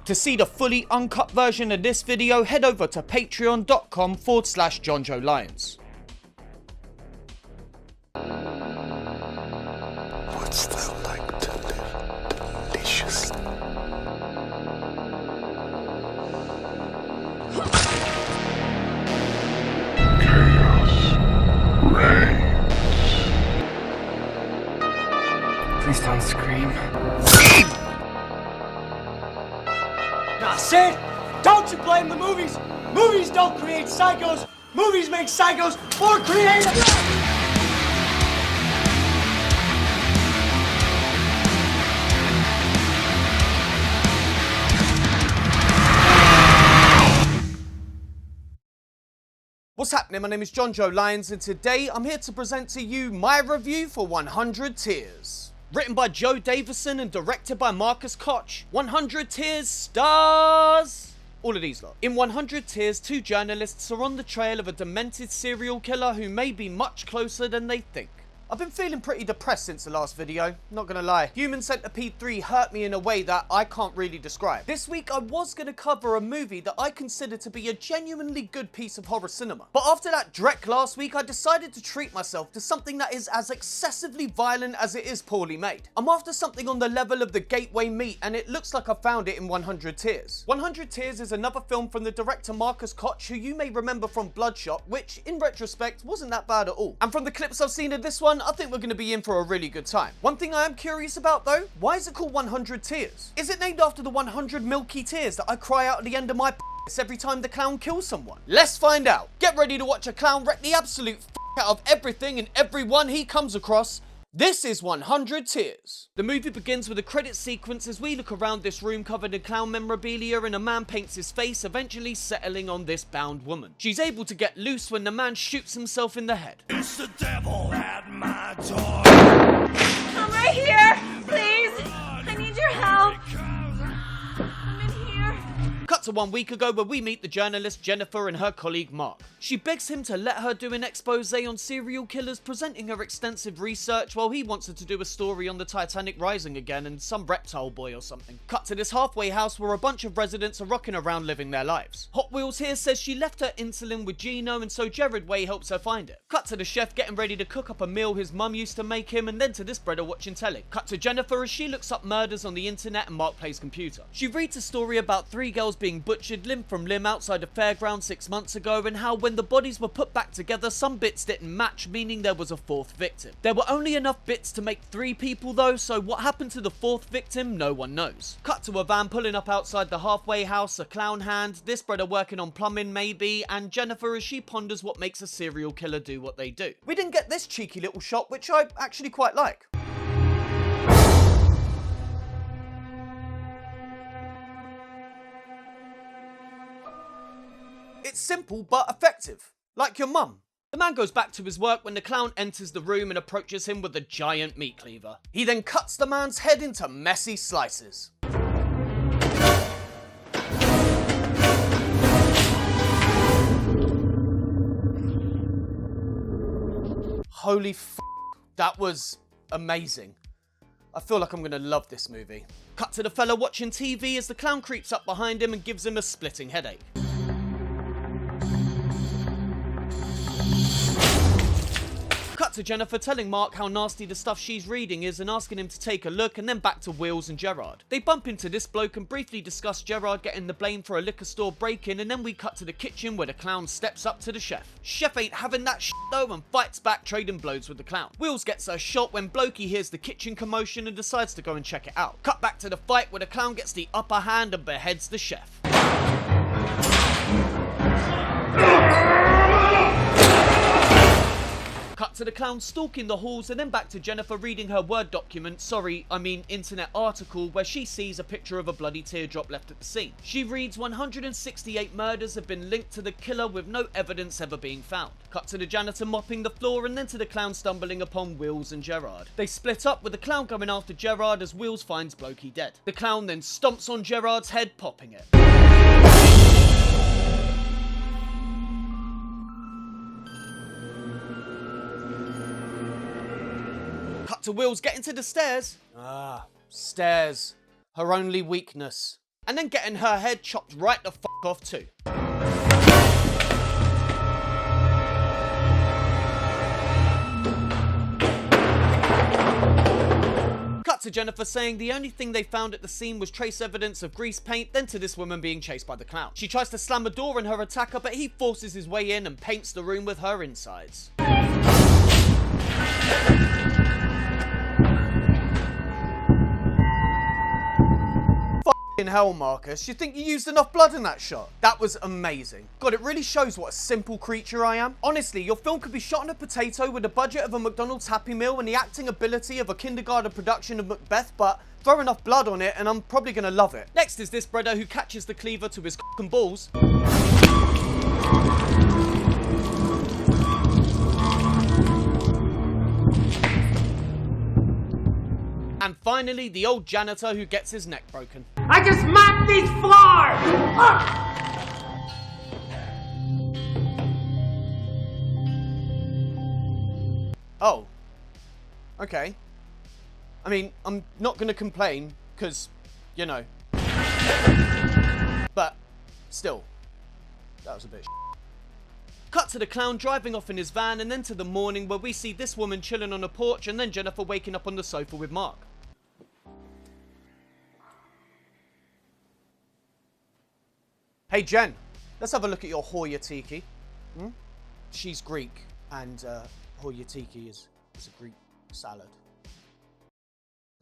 To see the fully uncut version of this video, head over to patreon.com/Jonjo Lyons. What's that like to live deliciously? Chaos reigns. Please don't scream. Nah, Sid, don't you blame the movies. Movies don't create psychos. Movies make psychos more creative. What's happening? My name is Jonjo Lyons, and today I'm here to present to you my review for 100 Tears. Written by Joe Davison and directed by Marcus Koch, 100 Tears stars all of these lot. In 100 Tears, two journalists are on the trail of a demented serial killer who may be much closer than they think. I've been feeling pretty depressed since the last video, not gonna lie. Human Centipede 3 hurt me in a way that I can't really describe. This week I was gonna cover a movie that I consider to be a genuinely good piece of horror cinema. But after that dreck last week, I decided to treat myself to something that is as excessively violent as it is poorly made. I'm after something on the level of the Gateway Meat, and it looks like I found it in 100 Tears. 100 Tears is another film from the director Marcus Koch, who you may remember from Bloodshot, which in retrospect wasn't that bad at all. And from the clips I've seen of this one, I think we're going to be in for a really good time. One thing I am curious about though, why is it called 100 Tears? Is it named after the 100 milky tears that I cry out at the end of my p*** every time the clown kills someone? Let's find out. Get ready to watch a clown wreck the absolute out of everything and everyone he comes across. This is 100 Tears. The movie begins with a credit sequence as we look around this room covered in clown memorabilia, and a man paints his face, eventually settling on this bound woman. She's able to get loose when the man shoots himself in the head. It's the devil at my door. I'm right here, please. I need your help. I'm in here. Cut to 1 week ago where we meet the journalist Jennifer and her colleague Mark. She begs him to let her do an expose on serial killers, presenting her extensive research while he wants her to do a story on the Titanic rising again and some reptile boy or something. Cut to this halfway house where a bunch of residents are rocking around living their lives. Hot Wheels here says she left her insulin with Gino, and so Jared Way helps her find it. Cut to the chef getting ready to cook up a meal his mum used to make him, and then to this brother watching telly. Cut to Jennifer as she looks up murders on the internet and Mark plays computer. She reads a story about 3 girls being butchered limb from limb outside a fairground 6 months ago, and how when the bodies were put back together some bits didn't match, meaning there was a 4th victim. There were only enough bits to make 3 people though, so what happened to the 4th victim no one knows. Cut to a van pulling up outside the halfway house, a clown hand, this brother working on plumbing maybe, and Jennifer as she ponders what makes a serial killer do what they do. We didn't get this cheeky little shot, which I actually quite like. It's simple but effective, like your mum. The man goes back to his work when the clown enters the room and approaches him with a giant meat cleaver. He then cuts the man's head into messy slices. Holy f***, that was amazing. I feel like I'm gonna love this movie. Cut to the fella watching TV as the clown creeps up behind him and gives him a splitting headache. Cut to Jennifer telling Mark how nasty the stuff she's reading is and asking him to take a look, and then back to Wheels and Gerard. They bump into this bloke and briefly discuss Gerard getting the blame for a liquor store break-in, and then we cut to the kitchen where the clown steps up to the chef. Chef ain't having that shit though and fights back, trading blows with the clown. Wheels gets a shot when Blokey hears the kitchen commotion and decides to go and check it out. Cut back to the fight where the clown gets the upper hand and beheads the chef. Cut to the clown stalking the halls, and then back to Jennifer reading her Word document, internet article, where she sees a picture of a bloody teardrop left at the scene. She reads 168 murders have been linked to the killer with no evidence ever being found. Cut to the janitor mopping the floor, and then to the clown stumbling upon Wheels and Gerard. They split up with the clown going after Gerard as Wheels finds Blokey dead. The clown then stomps on Gerard's head, popping it. Cut to Wheels getting to the stairs. Stairs. Her only weakness. and then getting her head chopped right the f*** off too. Cut to Jennifer saying the only thing they found at the scene was trace evidence of grease paint, then to this woman being chased by the clown. She tries to slam a door on her attacker, but he forces his way in and paints the room with her insides. F***ing hell, Marcus. You think you used enough blood in that shot? That was amazing. God, it really shows what a simple creature I am. Honestly, your film could be shot on a potato with the budget of a McDonald's Happy Meal and the acting ability of a kindergarten production of Macbeth, but throw enough blood on it and I'm probably gonna love it. Next is this brother who catches the cleaver to his cock and balls. And finally, the old janitor who gets his neck broken. I just mopped these floors! Oh. Okay. I mean, I'm not gonna complain, because, you know. But, still, that was a bit Cut to the clown driving off in his van, and then to the morning where we see this woman chilling on a porch and then Jennifer waking up on the sofa with Mark. Hey Jen, let's have a look at your Hoya-tiki. She's Greek, and Hoya-tiki is a Greek salad.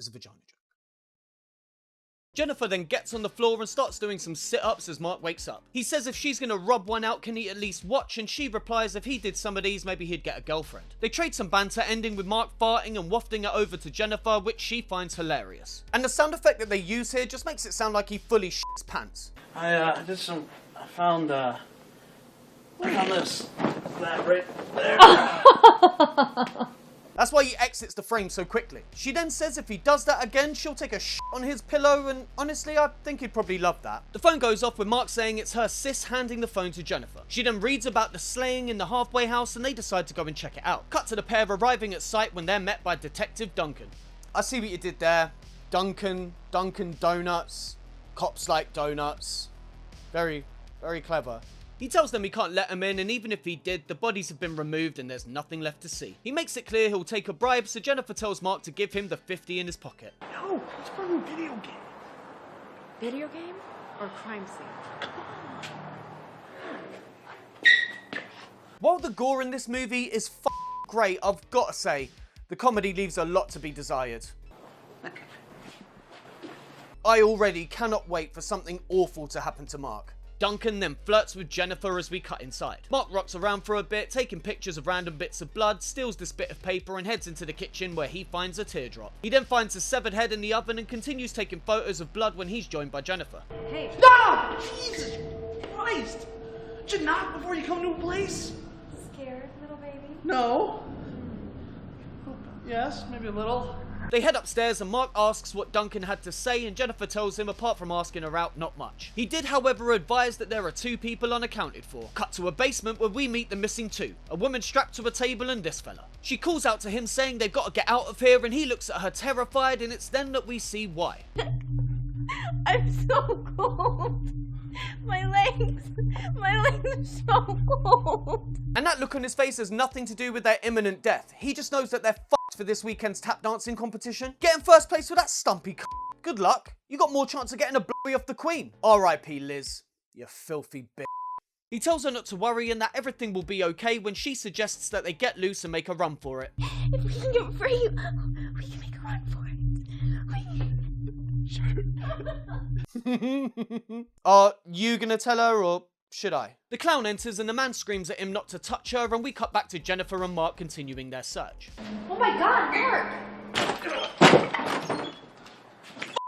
It's a vagina joke. Jennifer then gets on the floor and starts doing some sit-ups as Mark wakes up. He says if she's gonna rub one out, can he at least watch? And she replies if he did some of these, maybe he'd get a girlfriend. They trade some banter, ending with Mark farting and wafting it over to Jennifer, which she finds hilarious. And the sound effect that they use here just makes it sound like he fully shits pants. I found this. That right there. That's why he exits the frame so quickly. She then says if he does that again, she'll take a shit on his pillow, and honestly, I think he'd probably love that. The phone goes off with Mark saying it's her sis handing the phone to Jennifer. She then reads about the slaying in the halfway house, and they decide to go and check it out. Cut to the pair arriving at site when they're met by Detective Duncan. I see what you did there. Duncan Donuts. Cops like donuts. Very, very clever. He tells them he can't let them in, and even if he did, the bodies have been removed and there's nothing left to see. He makes it clear he'll take a bribe, so Jennifer tells Mark to give him the 50 in his pocket. No, it's from a video game. Video game or crime scene? While the gore in this movie is great, I've got to say, the comedy leaves a lot to be desired. I already cannot wait for something awful to happen to Mark. Duncan then flirts with Jennifer as we cut inside. Mark rocks around for a bit, taking pictures of random bits of blood, steals this bit of paper and heads into the kitchen where he finds a teardrop. He then finds a severed head in the oven and continues taking photos of blood when he's joined by Jennifer. Hey. No! Jesus Christ! Should knock before you come to a place? Scared, little baby? No. Yes, maybe a little. They head upstairs and Mark asks what Duncan had to say, and Jennifer tells him apart from asking her out, not much. He did however advise that there are 2 people unaccounted for. Cut to a basement where we meet the missing 2. A woman strapped to a table and this fella. She calls out to him saying they've got to get out of here, and he looks at her terrified, and it's then that we see why. I'm so cold. My legs are so cold. And that look on his face has nothing to do with their imminent death. He just knows that they're fucked for this weekend's tap dancing competition. Get in first place with that stumpy c***. Good luck. You got more chance of getting a blowy off the Queen. R.I.P. Liz, you filthy bitch. He tells her not to worry and that everything will be okay when she suggests that they get loose and make a run for it. If we can get free, we can make a run for it. Are you gonna tell her or should I? The clown enters and the man screams at him not to touch her, and we cut back to Jennifer and Mark continuing their search. Oh my god, Mark!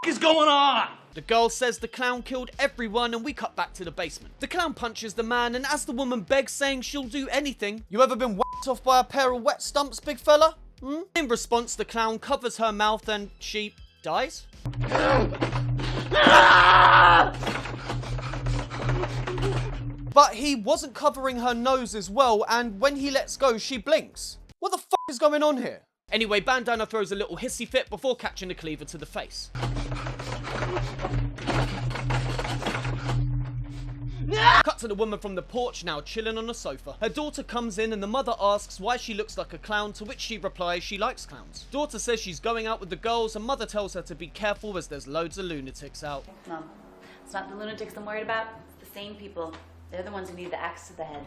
What is going on? The girl says the clown killed everyone, and we cut back to the basement. The clown punches the man, and as the woman begs, saying she'll do anything. You ever been whacked off by a pair of wet stumps, big fella? In response, the clown covers her mouth and she dies. But he wasn't covering her nose as well, and when he lets go, she blinks. What the fuck is going on here? Anyway, Bandana throws a little hissy fit before catching the cleaver to the face. Cut to the woman from the porch now chilling on a sofa. Her daughter comes in and the mother asks why she looks like a clown, to which she replies she likes clowns. Daughter says she's going out with the girls and mother tells her to be careful as there's loads of lunatics out. Mom, it's not the lunatics I'm worried about, it's the sane people. They're the ones who need the axe to the head.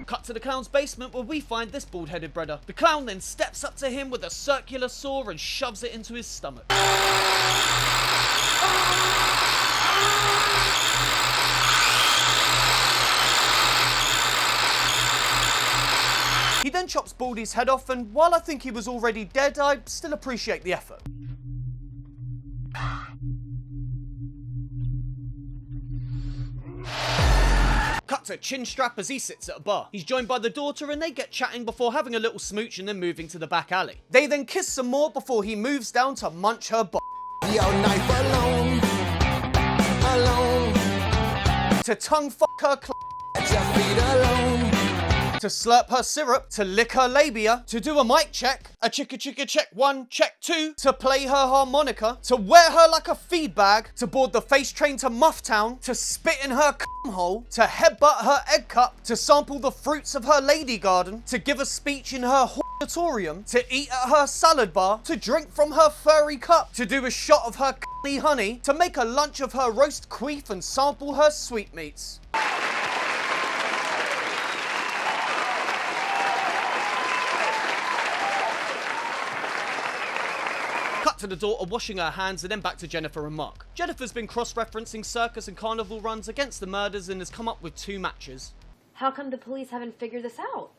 Cut to the clown's basement where we find this bald-headed brother. The clown then steps up to him with a circular saw and shoves it into his stomach. He then chops Baldy's head off, and while I think he was already dead, I still appreciate the effort. Cut to Chinstrap as he sits at a bar. He's joined by the daughter and they get chatting before having a little smooch and then moving to the back alley. They then kiss some more before he moves down to munch her butt. To tongue fuck her to slurp her syrup, to lick her labia, to do a mic check, a chicka check 1, check 2, to play her harmonica, to wear her like a feed bag, to board the face train to Mufftown, to spit in her hole, to headbutt her egg cup, to sample the fruits of her lady garden, to give a speech in her auditorium, to eat at her salad bar, to drink from her furry cup, to do a shot of her honey, to make a lunch of her roast queef and sample her sweetmeats. Cut to the daughter washing her hands and then back to Jennifer and Mark. Jennifer's been cross-referencing circus and carnival runs against the murders and has come up with 2 matches. How come the police haven't figured this out?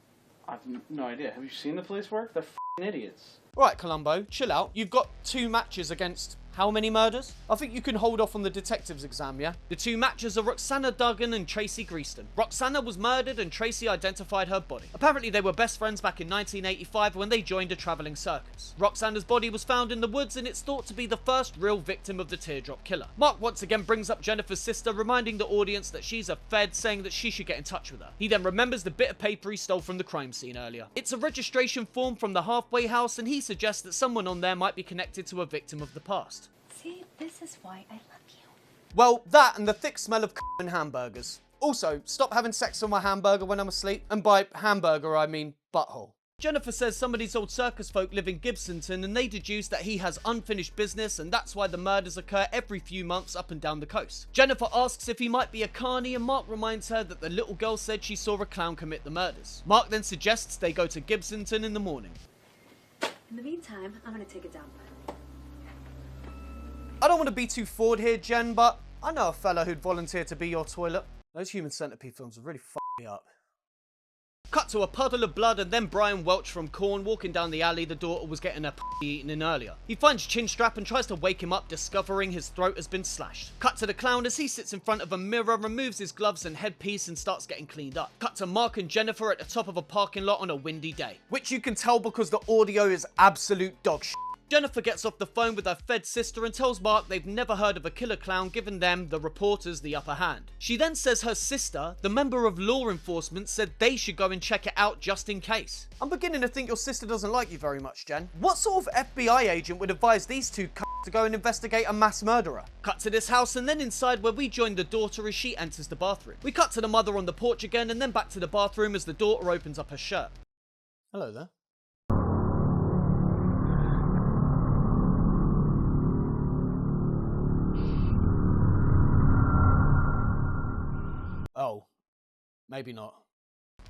I've no idea. Have you seen the police work? They're f***ing idiots. Right, Columbo, chill out. You've got 2 matches against how many murders? I think you can hold off on the detective's exam, yeah? The 2 matches are Roxana Duggan and Tracy Greaston. Roxana was murdered and Tracy identified her body. Apparently they were best friends back in 1985 when they joined a travelling circus. Roxana's body was found in the woods and it's thought to be the first real victim of the teardrop killer. Mark once again brings up Jennifer's sister, reminding the audience that she's a fed, saying that she should get in touch with her. He then remembers the bit of paper he stole from the crime scene earlier. It's a registration form from the halfway house and he suggests that someone on there might be connected to a victim of the past. See, this is why I love you. Well, that and the thick smell of and hamburgers. Also, stop having sex on my hamburger when I'm asleep. And by hamburger, I mean butthole. Jennifer says some of these old circus folk live in Gibsonton and they deduce that he has unfinished business and that's why the murders occur every few months up and down the coast. Jennifer asks if he might be a carny and Mark reminds her that the little girl said she saw a clown commit the murders. Mark then suggests they go to Gibsonton in the morning. In the meantime, I'm gonna take it down. I don't want to be too forward here, Jen, but I know a fella who'd volunteer to be your toilet. Those Human Centipede films have really f***ed me up. Cut to a puddle of blood and then Brian Welch from Corn walking down the alley the daughter was getting her eaten in earlier. He finds Chinstrap and tries to wake him up, discovering his throat has been slashed. Cut to the clown as he sits in front of a mirror, removes his gloves and headpiece and starts getting cleaned up. Cut to Mark and Jennifer at the top of a parking lot on a windy day, which you can tell because the audio is absolute dog shit. Jennifer gets off the phone with her fed sister and tells Mark they've never heard of a killer clown, giving them, the reporters, the upper hand. She then says her sister, the member of law enforcement, said they should go and check it out just in case. I'm beginning to think your sister doesn't like you very much, Jen. What sort of FBI agent would advise these 2 to go and investigate a mass murderer? Cut to this house and then inside where we join the daughter as she enters the bathroom. We cut to the mother on the porch again and then back to the bathroom as the daughter opens up her shirt. Hello there. Oh, maybe not.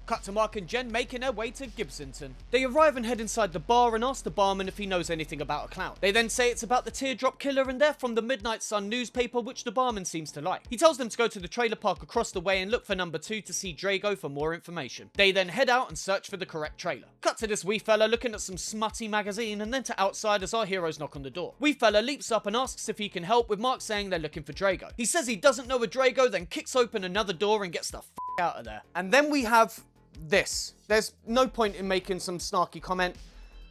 Cut to Mark and Jen making their way to Gibsonton. They arrive and head inside the bar and ask the barman if he knows anything about a clown. They then say it's about the teardrop killer and they're from the Midnight Sun newspaper, which the barman seems to like. He tells them to go to the trailer park across the way and look for number 2 to see Drago for more information. They then head out and search for the correct trailer. Cut to this wee fella looking at some smutty magazine and then to outside as our heroes knock on the door. Wee fella leaps up and asks if he can help, with Mark saying they're looking for Drago. He says he doesn't know a Drago, then kicks open another door and gets the f*** out of there. And then we have this. There's no point in making some snarky comment.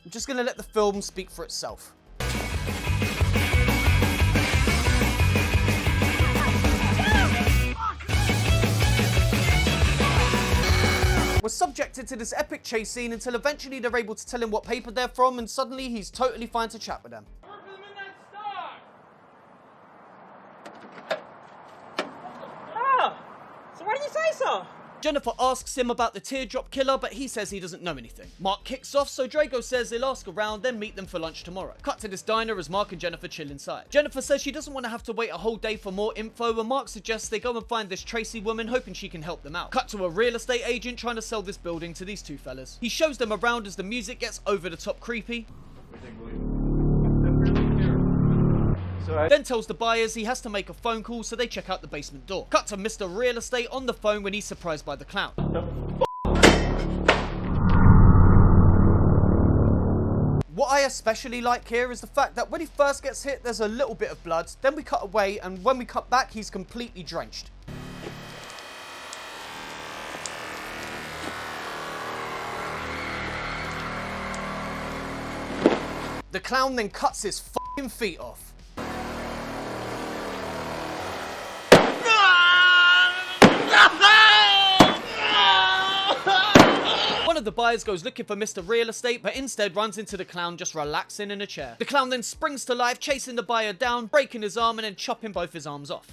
I'm just gonna let the film speak for itself. We're subjected to this epic chase scene until eventually they're able to tell him what paper they're from and suddenly he's totally fine to chat with them. Work for the Midnight Star! Ah! So why so. Jennifer asks him about the teardrop killer, but he says he doesn't know anything. Mark kicks off, so Drago says they'll ask around, then meet them for lunch tomorrow. Cut to this diner as Mark and Jennifer chill inside. Jennifer says she doesn't want to have to wait a whole day for more info, and Mark suggests they go and find this Tracy woman, hoping she can help them out. Cut to a real estate agent trying to sell this building to these two fellas. He shows them around as the music gets over the top creepy. Then tells the buyers he has to make a phone call, so they check out the basement door. Cut to Mr. Real Estate on the phone when he's surprised by the clown. What I especially like here is the fact that when he first gets hit, there's a little bit of blood, then we cut away, and when we cut back, he's completely drenched. The clown then cuts his f***ing feet off. One of the buyers goes looking for Mr. Real Estate, but instead runs into the clown just relaxing in a chair. The clown then springs to life, chasing the buyer down, breaking his arm and then chopping both his arms off.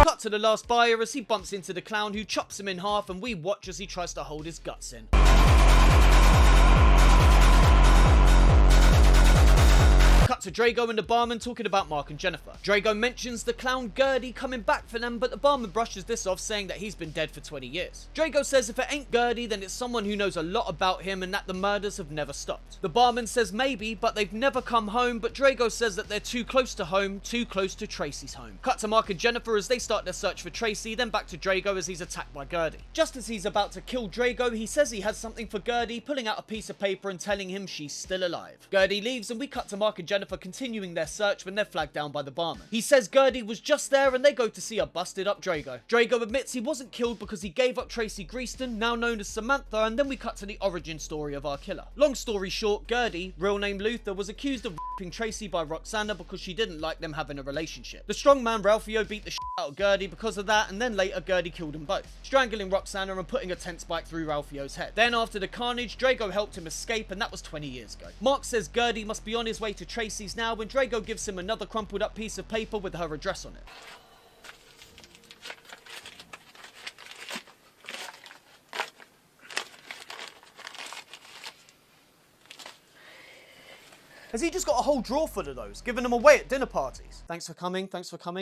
Cut to the last buyer as he bumps into the clown, who chops him in half, and we watch as he tries to hold his guts in. Cut to Drago and the barman talking about Mark and Jennifer. Drago mentions the clown Gertie coming back for them, but the barman brushes this off, saying that he's been dead for 20 years. Drago says if it ain't Gertie, then it's someone who knows a lot about him and that the murders have never stopped. The barman says maybe, but they've never come home, but Drago says that they're too close to home, too close to Tracy's home. Cut to Mark and Jennifer as they start their search for Tracy, then back to Drago as he's attacked by Gertie. Just as he's about to kill Drago, he says he has something for Gertie, pulling out a piece of paper and telling him she's still alive. Gertie leaves, and we cut to Mark and Jennifer continuing their search when they're flagged down by the barman. He says Gertie was just there, and they go to see a busted up Drago. Drago admits he wasn't killed because he gave up Tracy Greaston, now known as Samantha, and then we cut to the origin story of our killer. Long story short, Gertie, real name Luther, was accused of raping Tracy by Roxana because she didn't like them having a relationship. The strongman Ralphio beat the shit out of Gertie because of that, and then later Gertie killed them both, strangling Roxana and putting a tent spike through Ralphio's head. Then after the carnage, Drago helped him escape, and that was 20 years ago. Mark says Gertie must be on his way to Tracy's now when Drago gives him another crumpled up piece of paper with her address on it. Has he just got a whole drawer full of those, giving them away at dinner parties? Thanks for coming,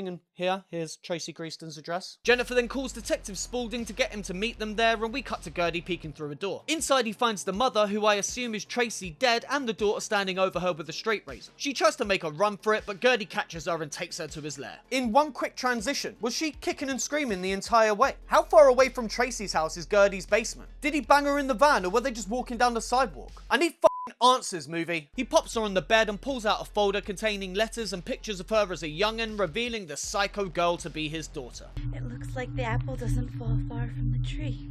and here's Tracy Greaston's address. Jennifer then calls Detective Spaulding to get him to meet them there, and we cut to Gertie peeking through a door. Inside he finds the mother, who I assume is Tracy, dead, and the daughter standing over her with a straight razor. She tries to make a run for it, but Gertie catches her and takes her to his lair. In one quick transition, was she kicking and screaming the entire way? How far away from Tracy's house is Gertie's basement? Did he bang her in the van, or were they just walking down the sidewalk? I need answers, movie. He pops her on the bed and pulls out a folder containing letters and pictures of her as a young'un, revealing the psycho girl to be his daughter. It looks like the apple doesn't fall far from the tree.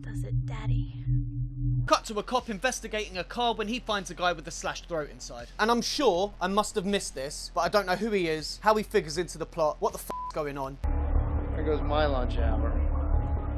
Does it, Daddy? Cut to a cop investigating a car when he finds a guy with a slashed throat inside. And I'm sure I must have missed this, but I don't know who he is, how he figures into the plot, what the f*** is going on. There goes my lunch hour.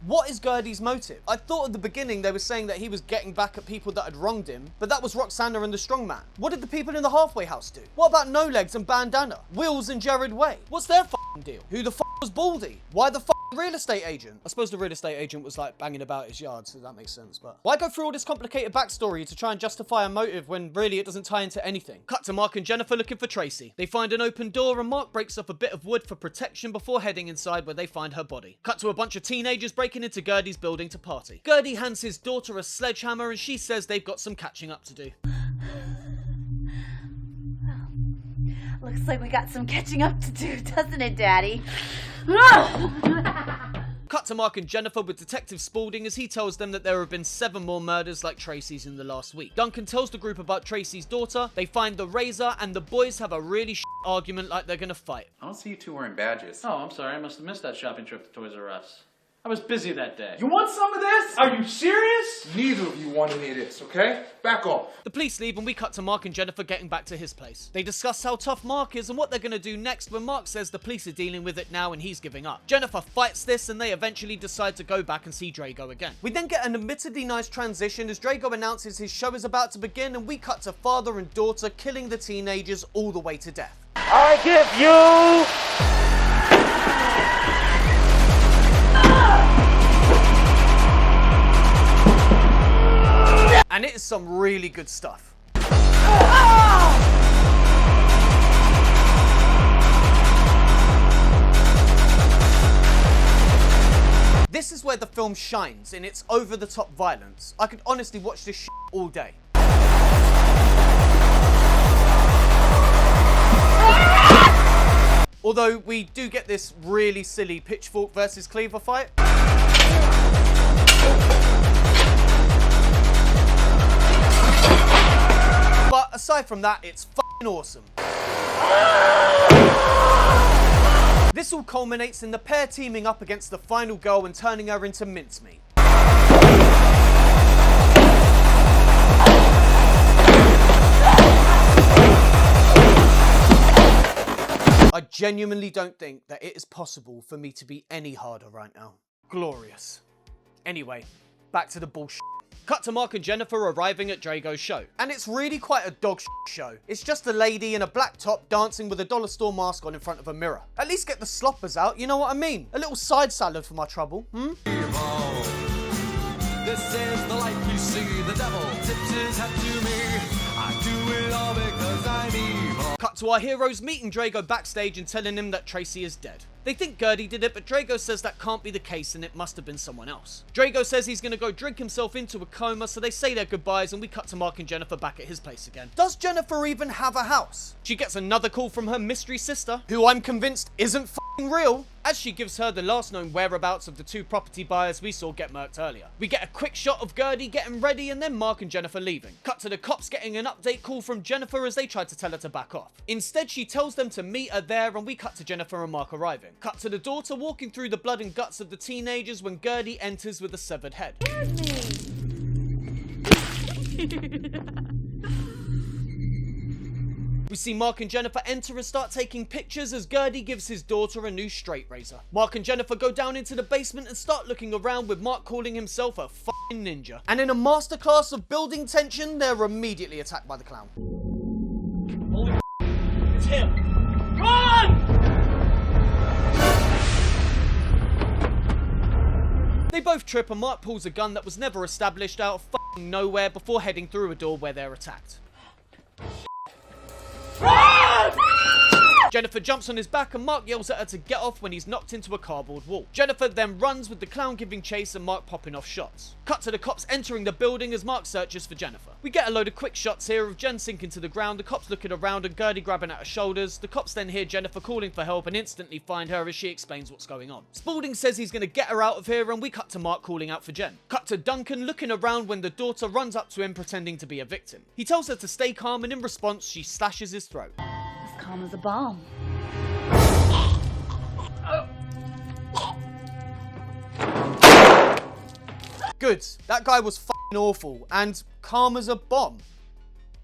What is Gertie's motive? I thought at the beginning they were saying that he was getting back at people that had wronged him, but that was Roxana and the strongman. What did the people in the halfway house do? What about No Legs and Bandana? Wills and Jared Way? What's their f***ing deal? Who the f*** was Baldy? Why the f*** real estate agent? I suppose the real estate agent was like banging about his yard, so that makes sense, but why go through all this complicated backstory to try and justify a motive when really it doesn't tie into anything? Cut to Mark and Jennifer looking for Tracy. They find an open door and Mark breaks off a bit of wood for protection before heading inside where they find her body. Cut to a bunch of teenagers breaking into Gertie's building to party. Gertie hands his daughter a sledgehammer and she says they've got some catching up to do. Looks like we got some catching up to do, doesn't it, Daddy? Cut to Mark and Jennifer with Detective Spaulding as he tells them that there have been 7 more murders like Tracy's in the last week. Duncan tells the group about Tracy's daughter, they find the razor, and the boys have a really argument like they're gonna fight. I don't see you two wearing badges. Oh, I'm sorry. I must have missed that shopping trip to Toys R Us. I was busy that day. You want some of this? Are you serious? Neither of you want any of this, okay? Back off. The police leave and we cut to Mark and Jennifer getting back to his place. They discuss how tough Mark is and what they're going to do next when Mark says the police are dealing with it now and he's giving up. Jennifer fights this and they eventually decide to go back and see Drago again. We then get an admittedly nice transition as Drago announces his show is about to begin and we cut to father and daughter killing the teenagers all the way to death. I give you... And it is some really good stuff. This is where the film shines in its over-the-top violence. I could honestly watch this shit all day. Although we do get this really silly pitchfork versus cleaver fight. But aside from that, it's f***ing awesome. This all culminates in the pair teaming up against the final girl and turning her into mincemeat. I genuinely don't think that it is possible for me to be any harder right now. Glorious. Anyway, back to the bullshit. Cut to Mark and Jennifer arriving at Drago's show. And it's really quite a dog show. It's just a lady in a black top dancing with a dollar store mask on in front of a mirror. At least get the sloppers out, you know what I mean? A little side salad for my trouble, This is the life you see. The devil tips his hat to me. I do it all because I'm evil. Cut to our heroes meeting Drago backstage and telling him that Tracy is dead. They think Gertie did it, but Drago says that can't be the case and it must have been someone else. Drago says he's gonna go drink himself into a coma, so they say their goodbyes and we cut to Mark and Jennifer back at his place again. Does Jennifer even have a house? She gets another call from her mystery sister, who I'm convinced isn't f***ing real, as she gives her the last known whereabouts of the two property buyers we saw get murked earlier. We get a quick shot of Gertie getting ready and then Mark and Jennifer leaving. Cut to the cops getting an update call from Jennifer as they tried to tell her to back off. Instead, she tells them to meet her there and we cut to Jennifer and Mark arriving. Cut to the daughter walking through the blood and guts of the teenagers when Gertie enters with a severed head. We see Mark and Jennifer enter and start taking pictures as Gertie gives his daughter a new straight razor. Mark and Jennifer go down into the basement and start looking around with Mark calling himself a f***ing ninja. And in a masterclass of building tension, they're immediately attacked by the clown. Holy it's him. Run! They both trip and Mark pulls a gun that was never established out of f***ing nowhere before heading through a door where they're attacked. Run! Jennifer jumps on his back and Mark yells at her to get off when he's knocked into a cardboard wall. Jennifer then runs with the clown giving chase and Mark popping off shots. Cut to the cops entering the building as Mark searches for Jennifer. We get a load of quick shots here of Jen sinking to the ground, the cops looking around and Gertie grabbing at her shoulders. The cops then hear Jennifer calling for help and instantly find her as she explains what's going on. Spaulding says he's going to get her out of here and we cut to Mark calling out for Jen. Cut to Duncan looking around when the daughter runs up to him pretending to be a victim. He tells her to stay calm and in response she slashes his throat. As calm as a bomb. Good, that guy was f***ing awful and calm as a bomb.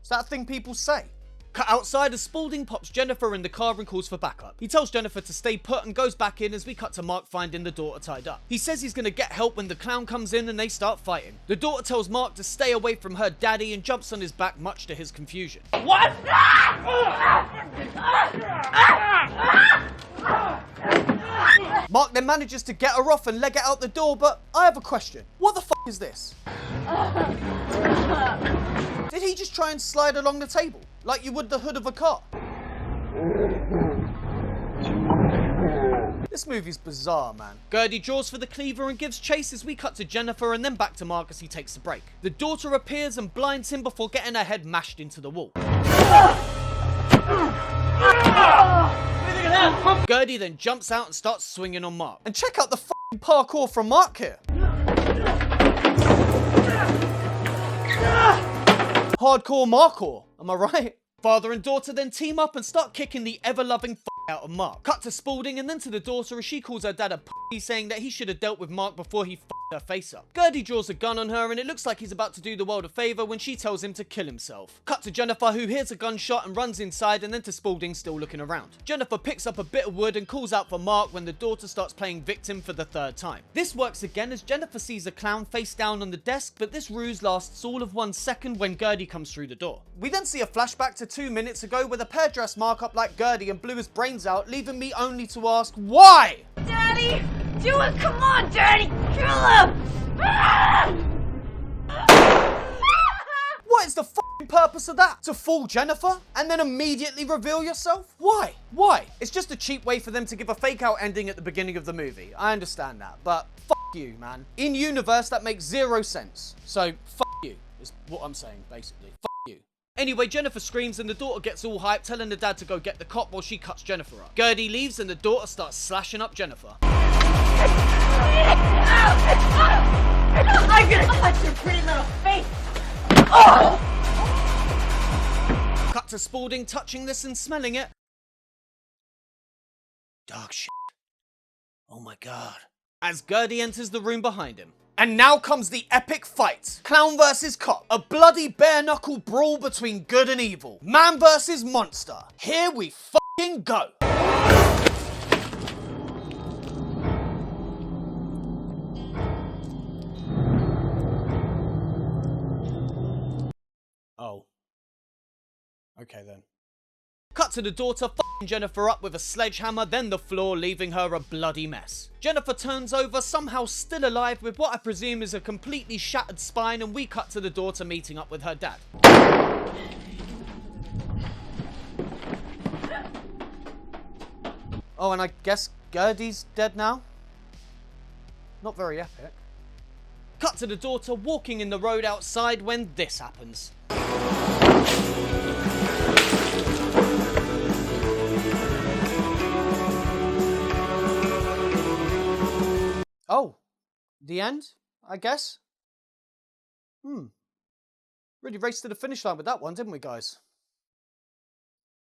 Is that a thing people say? Cut outside as Spaulding pops Jennifer in the car and calls for backup. He tells Jennifer to stay put and goes back in as we cut to Mark finding the daughter tied up. He says he's going to get help when the clown comes in and they start fighting. The daughter tells Mark to stay away from her daddy and jumps on his back much to his confusion. What? Mark then manages to get her off and leg it out the door, but I have a question. What the f*** is this? Did he just try and slide along the table, like you would the hood of a car? This movie's bizarre, man. Gertie draws for the cleaver and gives chase as we cut to Jennifer and then back to Mark as he takes a break. The daughter appears and blinds him before getting her head mashed into the wall. Gertie then jumps out and starts swinging on Mark. And check out the f***ing parkour from Mark here. Hardcore Markor, am I right? Father and daughter then team up and start kicking the ever-loving out of Mark. Cut to Spaulding and then to the daughter as she calls her dad a p***, saying that he should have dealt with Mark before he f***ed her face up. Gertie draws a gun on her and it looks like he's about to do the world a favour when she tells him to kill himself. Cut to Jennifer, who hears a gunshot and runs inside, and then to Spaulding still looking around. Jennifer picks up a bit of wood and calls out for Mark when the daughter starts playing victim for the third time. This works again as Jennifer sees a clown face down on the desk, but this ruse lasts all of 1 second when Gertie comes through the door. We then see a flashback to 2 minutes ago where the pair dressed Mark up like Gertie and blew his brains out, leaving me only to ask, why? Daddy, do it! Come on, Daddy, kill him! What is the f***ing purpose of that? To fool Jennifer and then immediately reveal yourself? Why? Why? It's just a cheap way for them to give a fake out ending at the beginning of the movie. I understand that, but f*** you, man. In universe, that makes 0 sense. So, f*** you, is what I'm saying, basically. F*** you. Anyway, Jennifer screams and the daughter gets all hyped, telling the dad to go get the cop while she cuts Jennifer up. Gertie leaves and the daughter starts slashing up Jennifer. I'm gonna cut your pretty little face! Oh! Cut to Spaulding touching this and smelling it. Dog shit. Oh my god. As Gertie enters the room behind him. And now comes the epic fight. Clown versus cop. A bloody bare-knuckle brawl between good and evil. Man versus monster. Here we fucking go. Oh. Okay then. Cut to the daughter f***ing Jennifer up with a sledgehammer, then the floor, leaving her a bloody mess. Jennifer turns over, somehow still alive, with what I presume is a completely shattered spine, and we cut to the daughter meeting up with her dad. Oh, and I guess Gertie's dead now? Not very epic. Cut to the daughter walking in the road outside when this happens. Oh, the end, I guess? Really raced to the finish line with that one, didn't we, guys?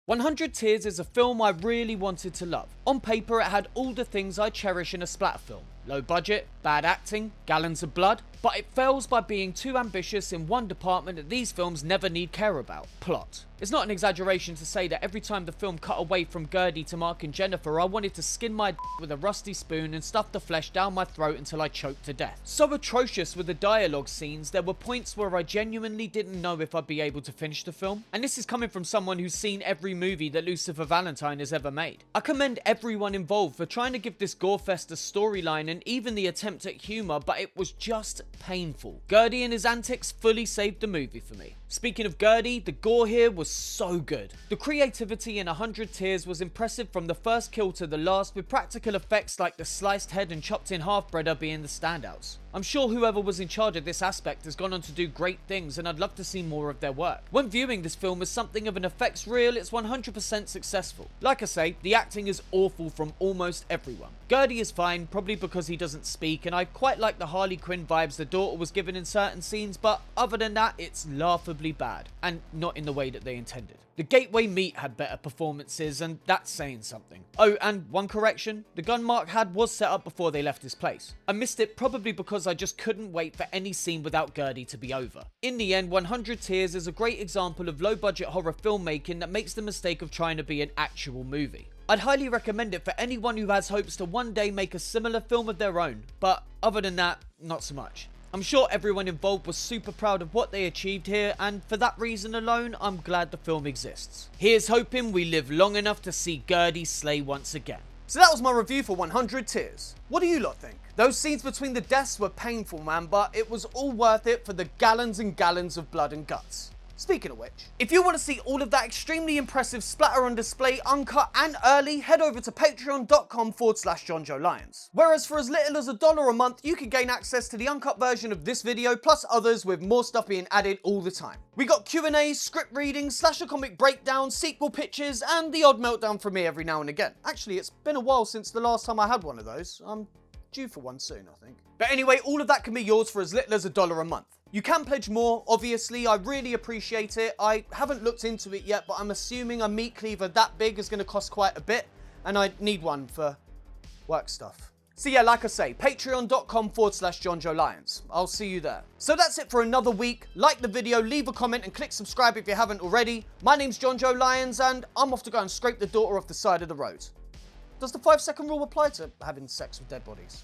100 Tears is a film I really wanted to love. On paper, it had all the things I cherish in a splatter film. Low budget, bad acting, gallons of blood, but it fails by being too ambitious in one department that these films never need care about: plot. It's not an exaggeration to say that every time the film cut away from Gertie to Mark and Jennifer, I wanted to skin my d with a rusty spoon and stuff the flesh down my throat until I choked to death. So atrocious were the dialogue scenes, there were points where I genuinely didn't know if I'd be able to finish the film. And this is coming from someone who's seen every movie that Lucifer Valentine has ever made. I commend everyone involved for trying to give this gore fest a storyline and even the attempt at humour, but it was just painful. Gertie and his antics fully saved the movie for me. Speaking of Gertie, the gore here was so good. The creativity in 100 Tears was impressive from the first kill to the last, with practical effects like the sliced head and chopped in half breader being the standouts. I'm sure whoever was in charge of this aspect has gone on to do great things, and I'd love to see more of their work. When viewing this film as something of an effects reel, it's 100% successful. Like I say, the acting is awful from almost everyone. Gertie is fine, probably because he doesn't speak, and I quite like the Harley Quinn vibes the daughter was given in certain scenes, but other than that, it's laughably bad, and not in the way that they intended. The Gateway Meat had better performances, and that's saying something. Oh, and one correction, the gun Mark had was set up before they left his place. I missed it probably because I just couldn't wait for any scene without Gertie to be over. In the end, 100 Tears is a great example of low-budget horror filmmaking that makes the mistake of trying to be an actual movie. I'd highly recommend it for anyone who has hopes to one day make a similar film of their own, but other than that, not so much. I'm sure everyone involved was super proud of what they achieved here, and for that reason alone, I'm glad the film exists. Here's hoping we live long enough to see Gertie slay once again. So that was my review for 100 Tears. What do you lot think? Those scenes between the deaths were painful, man, but it was all worth it for the gallons and gallons of blood and guts. Speaking of which, if you want to see all of that extremely impressive splatter on display, uncut and early, head over to patreon.com/Jonjo Lyons. Whereas for as little as $1 a month, you can gain access to the uncut version of this video, plus others with more stuff being added all the time. We got Q&A, script reading, slasher comic breakdowns, sequel pitches, and the odd meltdown from me every now and again. Actually, it's been a while since the last time I had one of those. I'm due for one soon, I think. But anyway, all of that can be yours for as little as $1 a month. You can pledge more, obviously, I really appreciate it. I haven't looked into it yet, but I'm assuming a meat cleaver that big is going to cost quite a bit. and I need one for work stuff. So yeah, like I say, patreon.com/Jonjo Lyons. I'll see you there. So that's it for another week. Like the video, leave a comment, and click subscribe if you haven't already. My name's Jonjo Lyons, and I'm off to go and scrape the daughter off the side of the road. Does the 5-second rule apply to having sex with dead bodies?